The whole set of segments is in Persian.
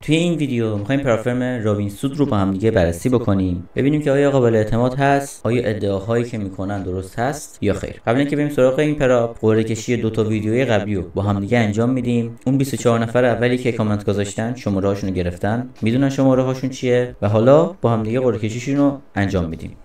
توی این ویدیو می‌خوایم پرافرم رابینسود رو با هم دیگه بررسی بکنیم، ببینیم که آیا قابل اعتماد هست، آیا ادعاهایی که میکنن درست هست یا خیر. قبل اینکه بریم سراغ این پراپ، قرعه کشی دو تا ویدیوی قبلی رو با هم دیگه انجام میدیم. اون 24 نفر اولی که کامنت گذاشتن شماره هاشون رو گرفتن، میدونن شماره هاشون چیه و حالا با هم دیگه قرعه کشیشون رو انجام میدیم.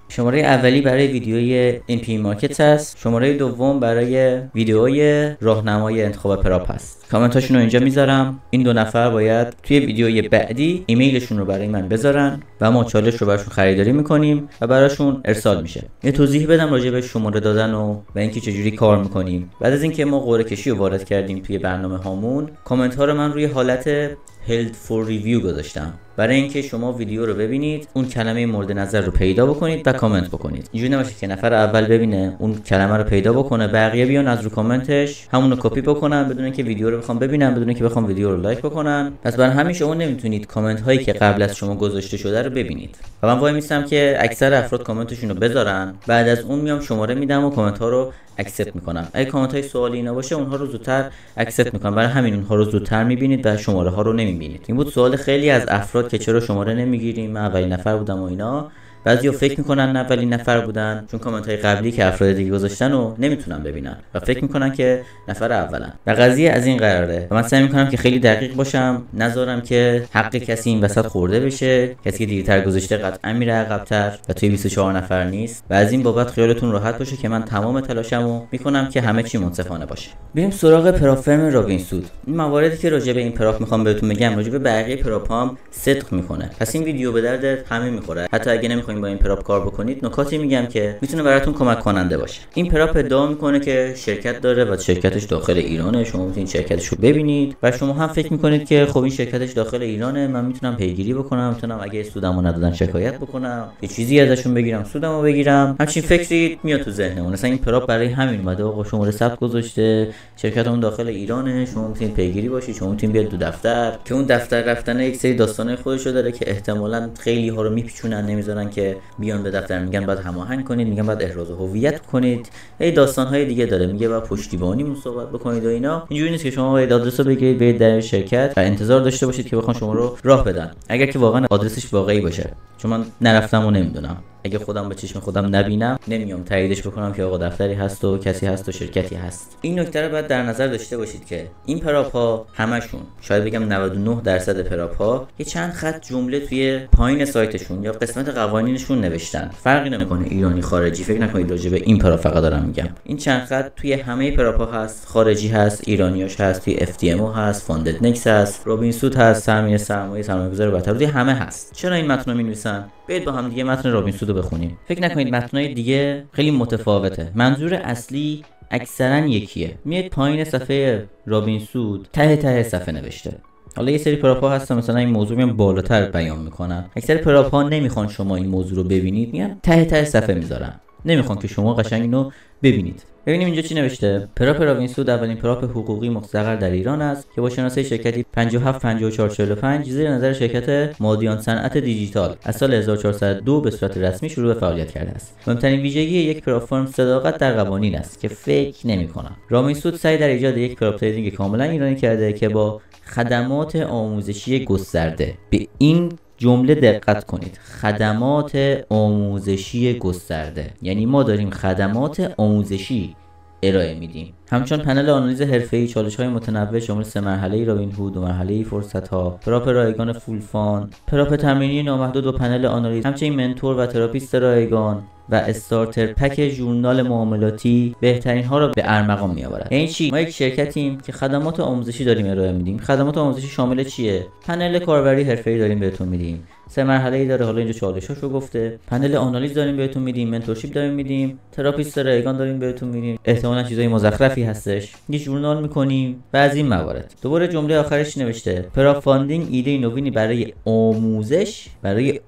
شماره اولی برای ویدیوی MP مارکت هست، شماره دوم برای ویدیوی راهنمای انتخاب پراپ هست. کامنتاشون رو اینجا میذارم. این دو نفر باید توی ویدیوی بعدی ایمیلشون رو برای من بذارن و ما چالش رو براشون خریداری میکنیم و براشون ارسال میشه. یه توضیح بدم راجع به شماره دادن و اینکه چجوری کار میکنیم. بعد از اینکه ما قرعه کشی رو وارد کردیم توی برنامه هامون، کامنت ها رو من روی حالت held for review گذاشتم برای اینکه شما ویدیو رو ببینید، اون کلمه مورد نظر رو پیدا بکنید و کامنت بکنید. اینجوری نباشه که نفر اول ببینه اون کلمه رو پیدا بکنه، بقیه بیان از رو کامنتش همون رو کپی بکنن بدون اینکه ویدیو رو بخوام ببینن، بدون اینکه بخوام ویدیو رو لایک بکنن. پس برای همین شما نمیتونید کامنت هایی که قبل از شما گذاشته شده رو ببینید. و من وای میستم که اکثر افراد کامنتشون رو بذارن، بعد از اون میام شماره میدم و کامنت ها رو اکسپت میکنم. اگه کامنت های سوالی اینا باشه اونها رو زودتر اکسپت میکنم، برای همین اونها رو زودتر میبینید و شماره ها رو نمیبینید. این بود سوال خیلی از افراد که چرا شماره نمیگیریم، من اولین نفر بودم و اینا. بعضیا فکر میکنن اولین نفر بودن چون کامنت های قبلی که افراد دیگه گذاشتن رو نمیتونن ببینن و فکر میکنن که نفر اولن. و قضیه از این قراره و من سعی میکنم که خیلی دقیق باشم، نذارم که حق کسی این وسط خورده بشه. کسی که دیرتر گذاشته قطعا میره عقب‌تر و توی 24 نفر نیست و از این بابت خیالتون راحت باشه که من تمام تلاشمو میکنم که همه چی منصفانه باشه. بریم سراغ پراپفرم رابینسود. این مواردی که راجع به این پراپ میخوام بهتون بگم راجع به بقیه پراپام صدق میکنه. پس این ویدیو به درد همه میخوره. حتی اگه نمیخواید با این پراپ کار بکنید، نکاتی میگم که میتونه براتون کمک کننده باشه. این پراپ ادعا میکنه که شرکت داره و شرکتش داخل ایرانه. شما میتونید شرکتش رو ببینید و شما هم فکر میکنید که خب این شرکتش داخل ایرانه، من میتونم پیگیری بکنم، میتونم اگه سودمو ندادن شکایت بکنم، یه چیزی ازشون بگیرم، سودمو بگیرم. همچین فکری میاد تو ذهنمون. مثلا این پراپ برای همین اومده، آقا شماره ثبت گذاشته، شرکتمون داخل ایرانه، شما میتونید پیگیری باشید، شما میتونید بیاد تو دفتر. که اون دفتر رفتن یک سری داستانای خودشو داره که احتمالاً خیلی ها رو میپیچونن، نمیذارن که بیان به دفتر، میگن بعد هماهنگ کنید، میگن بعد احراز هویت کنید، داستان‌های دیگه داره. میگه بعد پشتیبانی صحبت بکنید و اینا. اینجوری نیست که شما باید آدرس رو بگیرید برید در شرکت و انتظار داشته باشید که بخوان شما رو راه بدن، اگر که واقعا آدرسش واقعی باشه. چون من نرفتم و نمیدونم. اگه خودم به چشم خودم نبینم نمیام تاییدش بکنم که آقا دفتری هست و کسی هست و شرکتی هست. این نکته رو باید در نظر داشته باشید که این پراپ ها همشون، شاید بگم 99% پراپ ها، یه چند خط جمله توی پایین سایتشون یا قسمت قوانینشون نوشتن. فرقی نمیکنه ایرانی خارجی، فکر نکنید راجع به این پراپ فقط دارم میگم. این چند خط توی همه پراپ ها هست. خارجی هست، ایرانیاش هست، توی FTMO هست، فاندد نکس هست، رابینسود هست، سرمایه‌گذار برتر، همه هست. چرا این متن رو می‌نویسن؟ برید با هم دیگه متن رابینسود رو بخونیم. فکر نکنید متنای دیگه خیلی متفاوته. منظور اصلی اکثرا یکیه. میاد پایین صفحه رابینسود ته صفحه نوشته. حالا یه سری پراپ ها هستن مثلا این موضوع میان بالاتر بیان میکنن. اکثر پراپ ها نمیخوان شما این موضوع رو ببینید، میان ته صفحه میذارن. نمیخوان که شما قشنگ اینو ببینید. ببینیم اینجا چی نوشته. پراپ رابینسود اولین پراپ حقوقی مستقر در ایران است که با شناسه شرکتی 575445 زیر نظر شرکت مادیان صنعت دیجیتال از سال 1402 به صورت رسمی شروع به فعالیت کرده است. مهمترین ویژگی یک پراپ فرم صداقت در قوانین است که فکر نمی‌کنم. رابینسود سعی در ایجاد یک پراپ تریدینگ کاملا ایرانی کرده که با خدمات آموزشی گسترده. به این جمله دقت کنید. خدمات آموزشی گسترده، یعنی ما داریم خدمات آموزشی ارائه میدیم. همچون پنل آنالیز حرفه‌ای، چالش‌های متنوع شامل 3 مرحله رابین هود و مرحله فرصت‌ها، پراپ رایگان فول فان، پراپ تمرینی نامحدود و پنل آنالیز، همچنین منتور و تراپیست رایگان و استارتر پک ژورنال معاملاتی بهترین ها را به ارمغان میآورد. یعنی چی؟ ما یک شرکتیم که خدمات آموزشی داریم ارائه میدیم. خدمات آموزشی شامل چیه؟ پنل کاربری حرفه‌ای داریم بهتون میدیم. 3 مرحله‌ای داره، حالا اینجا چالشاشو گفته. پنل آنالیز داریم بهتون میدیم، منتورشیپ داریم میدیم، تراپیست رایگان داریم بهتون میدیم. احتمالاً چیزای مزخرفی هستش. یه ژورنال میکنیم و از این موارد. دوباره جمله آخرش نوشته پراپ فاندینگ ایده نوینی برای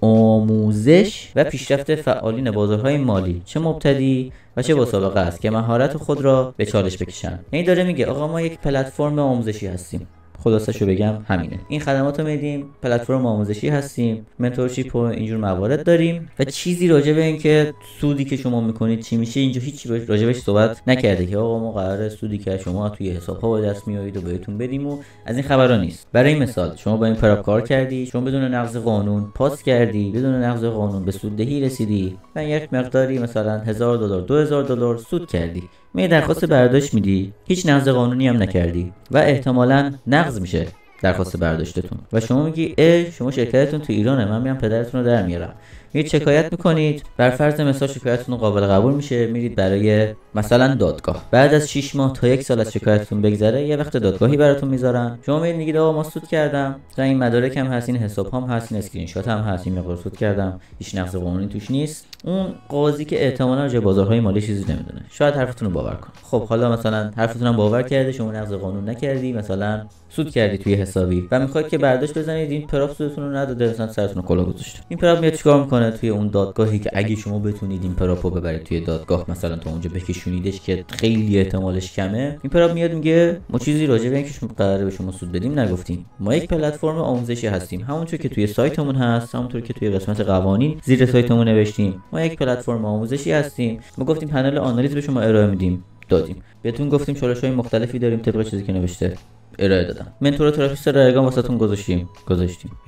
آموزش و پیشرفت فعالین بازار بازارهای مالی چه مبتدی و چه با سابقه است که مهارت خود را به چالش بکشن. یعنی داره میگه آقا ما یک پلتفرم آموزشی هستیم، خلاصشو بگم همینه. این خدماتو میدیم، پلتفرم آموزشی هستیم، منتورشیپ و اینجور موارد داریم و چیزی راجع به این که سودی که شما میکنید چی میشه اینجا هیچ راجع بهش صحبت نکرده که آقا ما قراره سودی که شما توی حساب‌ها با دست میارید و بهتون بدیم و از این خبرا نیست. برای مثال شما با این پراپ کار کردی، شما بدون نقض قانون پاس کردی، بدون نقض قانون به سوددهی رسیدی و یک مقداری مثلا $1000 $2000 سود کردی، می درخواست برداشت میدی، هیچ نقض قانونی هم نکردی و احتمالاً نقض میشه درخواست برداشتتون و شما میگی شما شرکتتون تو ایرانه، من میام پدرتون رو در میارم. میرید شکایت میکنید، بر فرض مثال شکایتتون قابل قبول میشه، میرید برای مثلا دادگاه. بعد از 6 ماه تا 1 سال از شکایتتون بگذره یه وقت دادگاهی براتون میذارن، شما میگید آقا ما سود کردم، این مدارک هم هست، این حساب هم هست، این اسکرین شات هم هست، این مقدار سود کردم، هیچ نقض قانونی توش نیست. اون قاضی که احتمالاً راجع بازارهای مالی چیزی نمیدونه شاید حرفتون رو باور کنه. خب حالا مثلا حرفتون هم باور کرده، شما نقض قانون نکردی، مثلا سود کردی توی حسابی و میخواید که برداشت بزنید، این پراپ سودتون رو نداده، مثلا سرتون رو کلاه گذاشته. این پراپ میاد چیکار میکنه توی اون دادگاهی که اگه شما بتونید این پراپو ببرید توی دادگاه، مثلا تا اونجا بکشونیدش که خیلی احتمالش کمه، این پراپ میاد میگه ما چیزی راجع به اینکه شما قراره به شما سود بدیم نگفتیم، ما یک پلتفرم آموزشی هستیم، همونطور که توی سایتمون هست، همونطور که توی قسمت قوانین زیر سایتمون نوشتیم، ما یک پلتفرم آموزشی هستیم، ما گفتیم پنل آنالیز به شما ارائه میدیم، دادیم، بهتون گفتیم چالش‌های مختلفی داریم طبق چیزی که نوشته ارائه دادم، منتور تراپیست رایگان واسهتون گذاشتیم.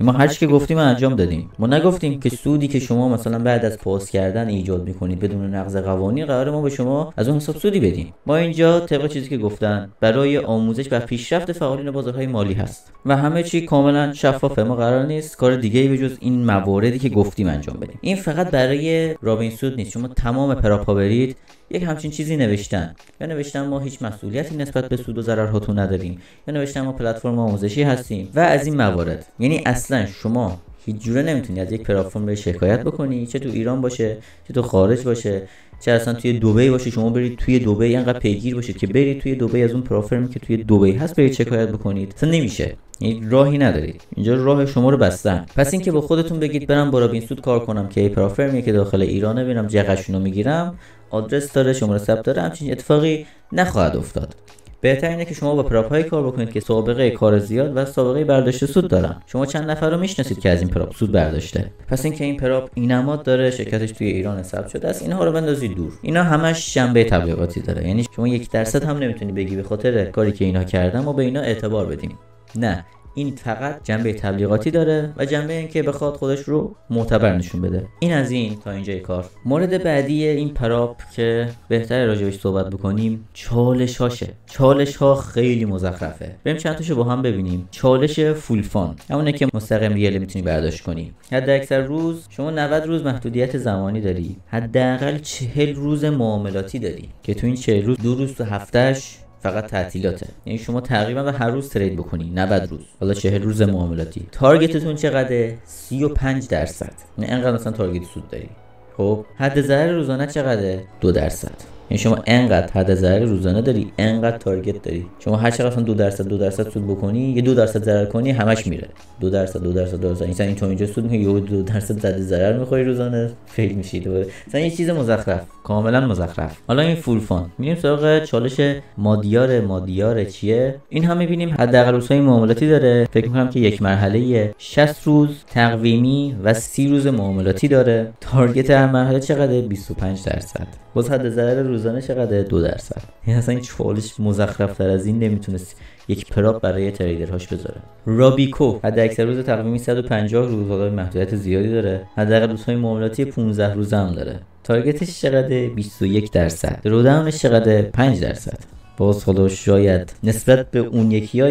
ما هر چی که گفتیم انجام دادیم. ما نگفتیم که سودی که شما مثلا بعد از پاس کردن ایجاد میکنید بدون نقض قوانین قرار ما به شما از اون حساب سودی بدیم. ما اینجا طبق چیزی که گفتن برای آموزش و پیشرفت فعالین بازارهای مالی هست و همه چی کاملا شفافه. ما قرار نیست کار دیگه‌ای به جز این مواردی که گفتیم انجام بدیم. این فقط برای رابینسود نیست. شما تمام پراپا برید یک همچین چیزی نوشتن، یا نوشتن ما هیچ مسئولیتی نسبت به سود و ضررهاتون نداریم، یا نوشتن ما پلتفرم آموزشی هستیم و از این موارد. یعنی اصلا شما هیچ جوره نمیتونی از یک پلتفرم به شکایت بکنی، چه تو ایران باشه چه تو خارج باشه، چه اصلا توی دبی باشه، شما برید توی دبی انقدر پیگیر باشید که برید توی دبی از اون پلتفرمی که توی دبی هست برید شکایت بکنید، اصلا نمیشه. یعنی راهی ندارید، اینجا راه شما رو بستن. پس اینکه با خودتون بگید برم با رابینسود کار کنم که پلتفرمی که داخل ایرانه ببینم جقشونو میگیرم، آدرس داره، شماره ثبت داره، همچین اتفاقی نخواهد افتاد. بهتر اینه که شما با پراپ‌های کار بکنید که سابقه کار زیاد و سابقه برداشت سود دارن. شما چند نفر رو میشناسید که از این پراپ سود برداشته؟ پس اینکه این پراپ این نماد داره، شرکتش توی ایران ثبت شده است، اینها رو بندازید دور. اینا همش جنبه تبلیغاتی داره. یعنی شما 1% هم نمیتونی بگی به خاطر کاری که اینا کردن ما به اینا اعتبار بدیم. نه، این فقط جنبه تبلیغاتی داره و جنبه این که بخواد خودش رو معتبر نشون بده. این از این تا اینجای کار. مورد بعدی این پراپ که بهتره راجعش صحبت بکنیم چالش‌هاشه. چالش‌ها خیلی مزخرفه. بریم چند تاشو با هم ببینیم. چالش فول فان، همونه که مستقیم ریال میتونی برداشت کنی. حد اکثر روز شما 90 روز محدودیت زمانی داری. حداقل 40 روز معاملاتی داری که تو این 40 روز 2 روز تو هفتهش فقط تعطیلاته. یعنی شما تقریبا به هر روز ترید بکنی 90 روز. حالا 40 روز معاملاتی. تارگتتون چقدره؟ 35%. یعنی انقدر مثلا تارگت سود داری. خب حد ضرر روزانه چقدره؟ 2%. یعنی شما انقدر حد ضرر روزانه داری، انقدر تارگت داری. شما هر چقدر مثلا 2% سود بکنی، یه 2% ضرر کنی، همش میره. 2%. این تو اینجا سود میکنی، یه 2% زده ضرر میخوری روزانه، فیل میشی دوباره. مثلا یه چیز مزخرف، کاملا مزخرف. حالا این فول فان. میریم سراغ چالش مادیار چیه؟ این هم میبینیم حداقل روزهای معاملاتی داره. فکر میکنم که یک مرحله 60 روز تقویمی و 30 روز معاملاتی داره. تارگت هر مرحله چقدره؟ 25%. باز حد ضرر روزانه چقدره؟ 2%. یعنی اصلا این چالش مزخرف تر از این نمیتونست یک پراپ برای تریدرهاش بذاره. رابیکو حد اکثر روز تقویمی 150 روز، حالا محدودیت زیادی داره. حداقل روزهای معاملاتی 15 روزه هم داره. تارگتش چقدره؟ 21%. روداونش چقدره؟ 5%. باز حالا شاید نسبت به اون یکی‌ها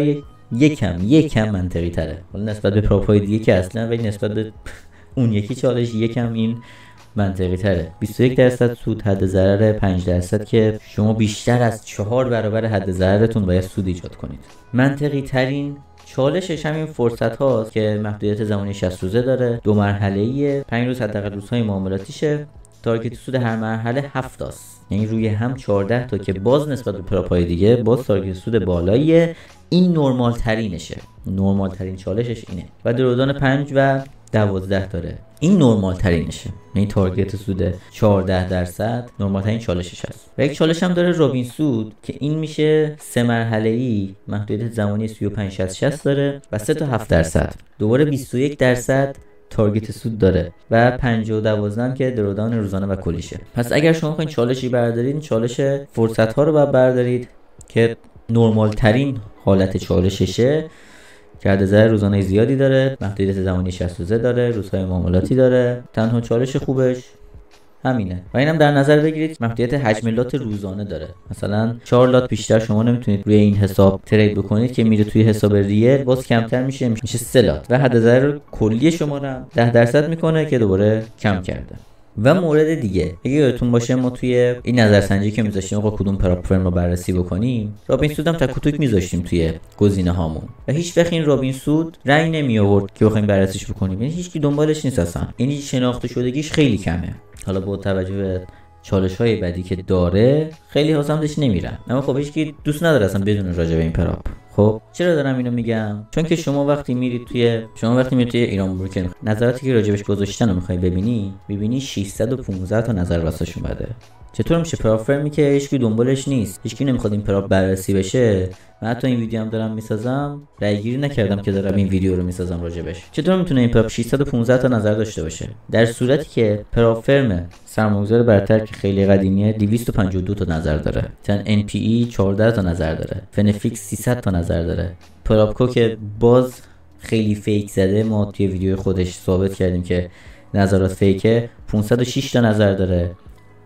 یکم منطقی تره. حالا نسبت به پراپ‌های دیگه که اصلا، ولی نسبت به اون یکی چالش یکم این منطقی تره. 21% سود، حد ضرر 5% که شما بیشتر از 4 برابر حد ضررتون باید سود ایجاد کنید. منطقی ترین چالشش همین فرصت هاست که محدودیت زمانی 60 روزه داره، 2 مرحله‌ایه، 5 روز حداقل روزهای معاملاتیشه. تارگت سود هر مرحله 7 است، یعنی روی هم 14 تا که باز نسبت به پراپای دیگه باز تارگت سود بالاییه. این نرمال ترینشه، نرمال ترین چالشش اینه. و درودان 5 و 12 داره. این نرمال ترینشه، یعنی تارگت سود 14% نرمال ترین چالشش هست. و یک چالش هم داره رابین سود که این میشه 3 مرحله‌ای، محدودیت زمانی 35-60 داره و 3 تا 7%. دوباره 21% تارگت سود داره و 5 و 12 هم که درودان روزانه و کلیشه. پس اگر شما خواین چالشی بردارید، چالش فرصت ها رو باید بردارید که نرمال ترین حالت چالششه که عدد روزانه زیادی داره، محدودیت زمانی 63 داره، روزهای معاملاتی داره. تنها چالش خوبش همینه. و اینم در نظر بگیرید محدودیت حجم لات روزانه داره. مثلا 4 لات بیشتر شما نمیتونید روی این حساب ترید بکنید که میره توی حساب ریل، باز کمتر میشه 3 لات و حد کلی شما رو 10% میکنه که دوباره کم کرده. و مورد دیگه اگه یادتون باشه ما توی این نظرسنجی که میذاشتیم آقا کدوم پراپ فرم رو بررسی بکنیم، رابین سود هم تک و توک میذاشتیم توی گزینه هامون و هیچ وقت این رابین سود رأی نمی آورد که بخوایم بررسیش بکنیم. یعنی هیچ کی دنبالش نیست اصلا، یعنی شناخته شدگیش خیلی کمه. حالا با توجه به چالش‌های بعدی که داره خیلی ها سمتش نمیرن، اما خب هیچ کی دوست نداره اصلا بدون راجع به این پراپ. خب چرا دارم اینو میگم؟ چون که شما وقتی میرید توی ایران بروکر، نظراتی که راجبش گذاشتن رو میخوای ببینی 615 تا نظر واسش اومده. چطور میشه پراپ فرمی که هیچکی دنبالش نیست، هیچکی نمیخواد این پراپ بررسی بشه؟ من حتی این ویدیو هم دارم میسازم، رایگیری نکردم که دارم این ویدیو رو میسازم راجبش. چطور میتونه این پراپ 615 تا نظر داشته باشه در صورتی که پراپ فرم سرمایه‌گذار برتر که خیلی قدیمیه 252 تا نظر داره، مثلا NPE 14 تا نظر داره، فنفیکس 300 تا نظر داره، پراپکو که باز خیلی فیک زده، ما توی ویدیو خودش ثابت کردیم که نظرات فیکه، 506 تا نظر داره.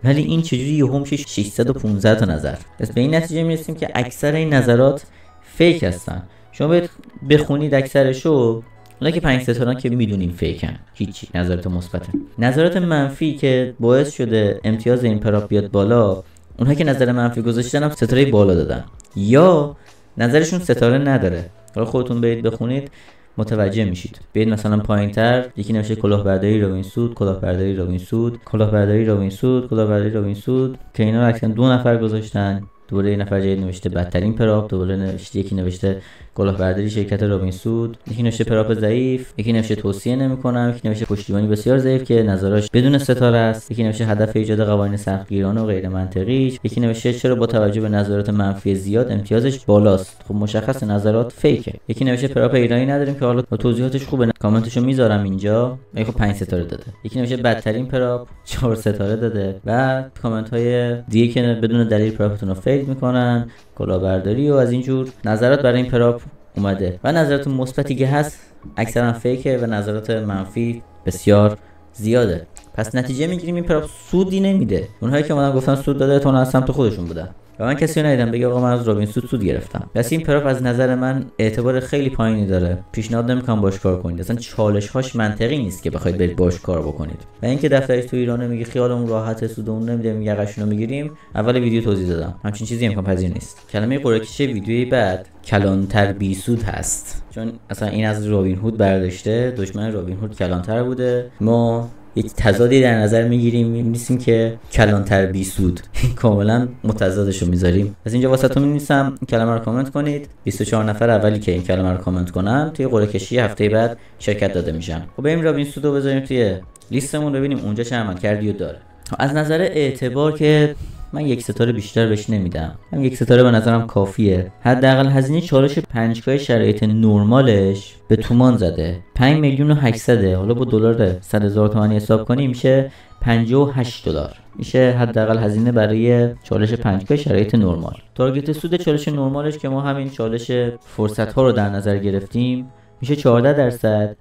ولی این چجوری یهو میشه 615 تا نظر؟ پس به این نتیجه میرسیم که اکثر این نظرات فیک هستن. شما باید بخونید اکثرشو، اونا که 5 ستارن که میدونیم فیکن، هیچی. نظرات مثبت، نظرات منفی که باعث شده امتیاز این پراپ بیاد بالا، اونها که نظر منفی گذاشتن هم ستاره بالا دادن یا نظرشون ستاره نداره. حالا خودتون برید بخونید متوجه میشید. برید مثلا پایینتر یکی نوشته کلاهبرداری رابین سود، کلاهبرداری رابین سود، کلاهبرداری رابین سود، کلاهبرداری رابین سود، که اینا اکثرا 2 نفر گذاشتن. دوباره یه نفر جدید نوشته بدترین پراپ، دوباره نوشته یکی نوشته کلاهبرداری شرکت رابین سود، یکی نوشته پراپ ضعیف، یکی نوشته توصیه نمی‌کنم، یکی نوشته پشتیبانی بسیار ضعیف که نظراش بدون ستاره است، یکی نوشته هدف ایجاد قوانین سختگیرانه و غیر منطقی، یکی نوشته چرا با توجه به نظرات منفی زیاد امتیازش بالاست. خب مشخص نظرات فیکه. یکی نوشته پراپ ایرانی نداریم که حالا توضیحاتش خوبه، کامنتشو میذارم اینجا. خب 5 ستاره داده. یکی نوشته بدترین پراپ 4 ستاره داده و کامنت‌های دیگه که بدون دلیل پراپتون رو فیل میکنن، کلاهبرداری و از اینجور نظرات برای این پراپ اومده. و نظرات مثبتی که هست اکثرا فیکه و نظرات منفی بسیار زیاده. پس نتیجه میگیریم این پراپ سودی نمیده. اونهایی که اومدن گفتن سود داده تون از سمت خودشون بودن و من کسی رو ندیدم بگه آقا من از رابین سود گرفتم. پس این پراپ از نظر من اعتبار خیلی پایینی داره. پیشنهاد نمیکنم باش کار کنید. اصلا چالش هاش منطقی نیست که بخواید برید باش کار بکنید. و اینکه دفترش تو ایران میگه خیالمون راحت، سودمون نمیده، میگه قشنو میگیریم. اول ویدیو توضیح دادم. همچین چیزی امکان پذیر نیست. کلمه قرعه کشی ویدیوی بعد کلانتر بی سود هست. چون اصلا این از رابین هود برداشته، دشمن رابین هود کلانتر بوده. ما یک تضادی در نظر میگیریم، می‌نویسیم که کلانتر بی سود، کاملا متضادشو میذاریم. از اینجا واسهتون می‌نویسم این کلمه رو کامنت کنید. 24 نفر اولی که این کلمه رو کامنت کنن توی قرعه کشی هفته بعد شرکت داده میشن. خب بریم رابین سود رو بذاریم توی لیستمون ببینیم اونجا چه عملکردی داره. از نظر اعتبار که من 1 ستاره بیشتر بهش نمیدم. هم 1 ستاره به نظرم کافیه. حداقل هزینه چالش 5 شرایط نرمالش به تومان زده. 5,800,000. حالا با دلار 100,000 تومانی حساب کنیم میشه $58. میشه حداقل هزینه برای چالش 5 شرایط نرمال. تارگت سود چالش نرمالش که ما همین چالش فرصت ها رو در نظر گرفتیم میشه 14%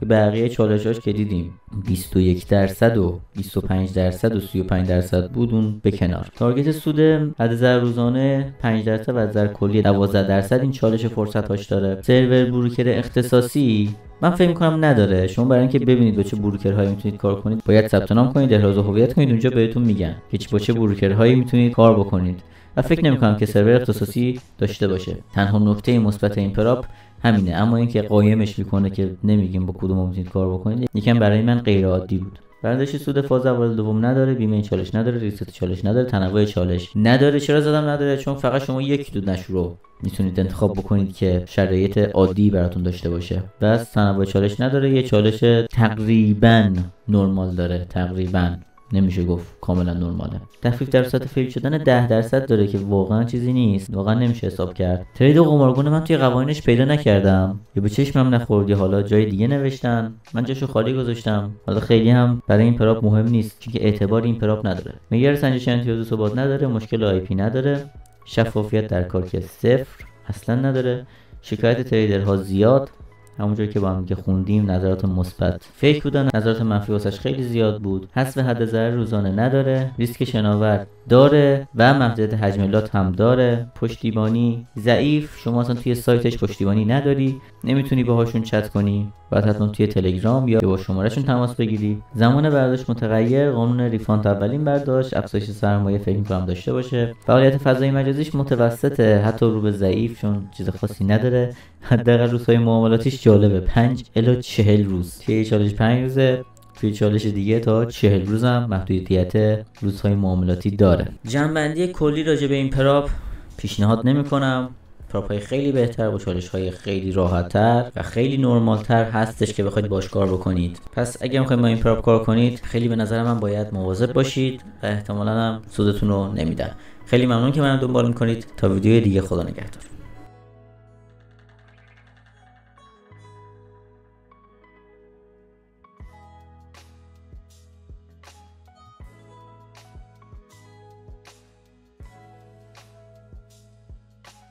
که بقیه چالشاش که دیدیم 21% و 25% و 35% بود، اون به کنار. تارگت سود عدد روزانه 5% و عدد کلی 12% این چالش فرصت هاش داره. سرور بروکر اختصاصی من فکر می‌کنم نداره. شما برای اینکه ببینید با چه بروکرهایی میتونید کار کنید باید ثبت نام کنید، احراز هویت کنید، اونجا بهتون میگن که با چه بروکرهایی میتونید کار بکنید. و فکر نمی‌کنم که سرور اختصاصی داشته باشه. تنها نکته مثبت این پراپ همینه، اما اینکه قایمش میکنه که نمیگیم با کدوم میتونید کار بکنید یکم برای من غیر عادی بود. برداشت سود فاز اول دوم نداره، بیمه چالش نداره، ریست چالش نداره، تنوع چالش نداره. چرا زدم نداره؟ چون فقط شما یک دود نشو رو میتونید انتخاب بکنید که شرایط عادی براتون داشته باشه. بس تنوع چالش نداره، یه چالش تقریبا نرمال داره، تقریبا نمیشه گفت کاملا نرماله. تخفیف در صورت فیل شدن 10% داره که واقعا چیزی نیست، واقعا نمیشه حساب کرد. ترید قمارگونه من توی قوانینش پیدا نکردم، یا به چشمم نخورد یا حالا جای دیگه نوشتن، من جاشو خالی گذاشتم. حالا خیلی هم برای این پراپ مهم نیست چون که اعتبار این پراپ نداره. معیار سنجش امتیاز ثبات نداره، مشکل آی پی نداره، شفافیت در کار که صفر اصلا نداره، شکایت تریدرها زیاد، همونجور که با هم که خوندیم نظرات مثبت فیک بودن، نظرات منفی واسش خیلی زیاد بود. حذف حد ضرر روزانه نداره، ریسک شناور داره و محدودیت حجم لات هم داره. پشتیبانی ضعیف، شما اصلا توی سایتش پشتیبانی نداری، نمیتونی باهاشون چت کنی، باید حتما توی تلگرام یا با شمارهشون تماس بگیری. زمان برداشت متغیر، قانون ریفاند اولین برداشت، افزایش سرمایه فکر می‌کنم داشته باشه. فعالیت فضای مجازیش متوسطه، حتی رو به ضعیف، چون چیز خاصی نداره. حداقل روزهای معاملاتیش جالبه، 5 الی 40 روز. توی چالش 5 روزه، توی چالش دیگه تا 40 روز هم محدودیت روزهای معاملاتی داره. جنبندی کلی راجع به این پراپ پیشنهاد نمی‌کنم. پراپ‌های خیلی بهتر با چالش‌های خیلی راحت‌تر و خیلی نرمال‌تر هستش که بخواید باش کار بکنید. پس اگه می‌خواید با این پراپ کار کنید، خیلی به نظر من باید مواظب باشید و احتمالاً هم سودتون رو نمیدن. خیلی ممنون که منو دنبال می‌کنید. تا ویدیوی دیگه، خدا نگهدار.